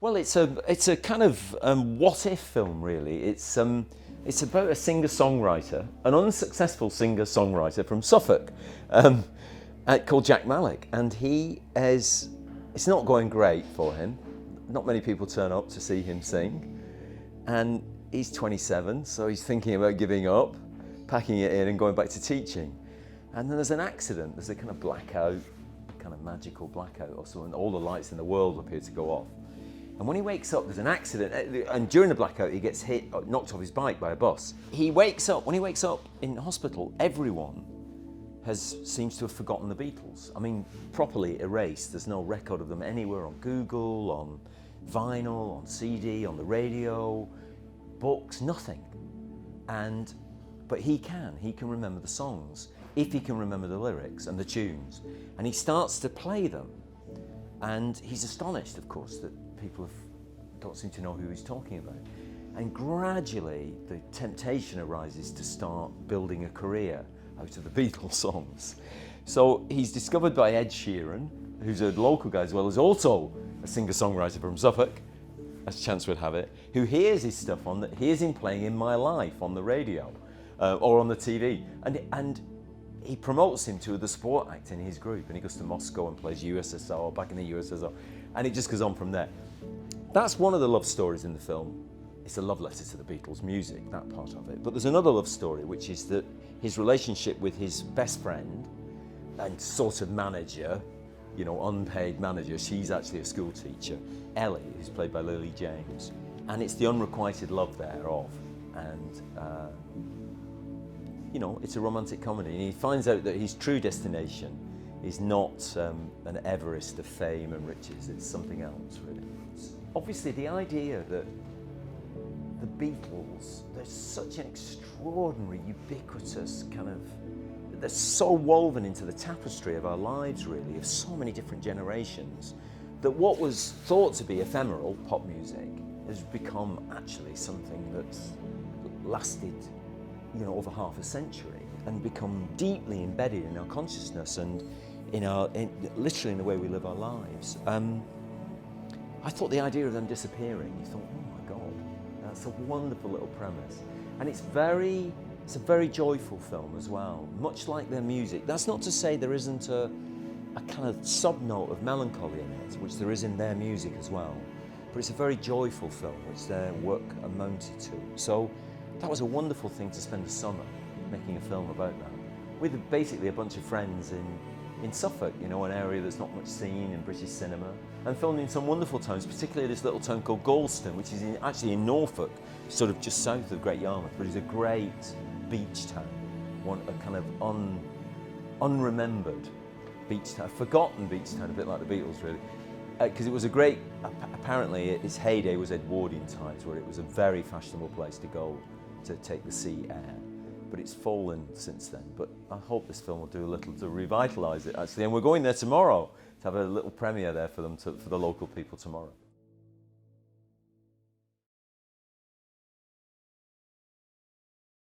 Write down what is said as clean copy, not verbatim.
Well, it's a kind of what if film, really. It's about a singer-songwriter, an unsuccessful singer-songwriter from Suffolk, called Jack Malik, and it's not going great for him. Not many people turn up to see him sing, and he's 27, so he's thinking about giving up, packing it in and going back to teaching. And then there's an accident, there's a kind of blackout, kind of magical blackout or something, all the lights in the world appear to go off. And when he wakes up, there's an accident, and during the blackout he gets hit, knocked off his bike by a bus. When he wakes up in hospital, everyone seems to have forgotten the Beatles. I mean, properly erased. There's no record of them anywhere on Google, on vinyl, on CD, on the radio, books, nothing. But he can remember the songs, if he can remember the lyrics and the tunes. And he starts to play them. And he's astonished, of course, that people don't seem to know who he's talking about. And gradually, the temptation arises to start building a career out of the Beatles songs. So he's discovered by Ed Sheeran, who's a local guy as well, who's also a singer-songwriter from Suffolk, as chance would have it, who hears his stuff hears him playing In My Life on the radio or on the TV. And he promotes him to the support act in his group, and he goes to Moscow and plays USSR, back in the USSR, and it just goes on from there. That's one of the love stories in the film. It's a love letter to the Beatles music, that part of it. But there's another love story, which is that his relationship with his best friend and sort of manager, unpaid manager, she's actually a school teacher, Ellie, who's played by Lily James. And it's the unrequited love thereof. And it's a romantic comedy, and he finds out that his true destination is not an Everest of fame and riches, it's something else, really. Obviously, the idea that the Beatles, they're such an extraordinary, ubiquitous they're so woven into the tapestry of our lives, really, of so many different generations, that what was thought to be ephemeral pop music has become actually something that's lasted over half a century and become deeply embedded in our consciousness and literally in the way we live our lives. I thought the idea of them disappearing, you thought, oh my God, that's a wonderful little premise. And it's a very joyful film as well, much like their music. That's not to say there isn't a kind of sub-note of melancholy in it, which there is in their music as well. But it's a very joyful film, which their work amounted to. So that was a wonderful thing to spend the summer making a film about that, with basically a bunch of friends in Suffolk, an area that's not much seen in British cinema, and filmed in some wonderful towns, particularly this little town called Galston, which is actually in Norfolk, sort of just south of Great Yarmouth, but it's a great beach town, a kind of unremembered beach town, a forgotten beach town, a bit like the Beatles, really. Because it was apparently its heyday was Edwardian times, where it was a very fashionable place to go to take the sea air. But it's fallen since then. But I hope this film will do a little to revitalise it, actually. And we're going there tomorrow to have a little premiere there for the local people tomorrow.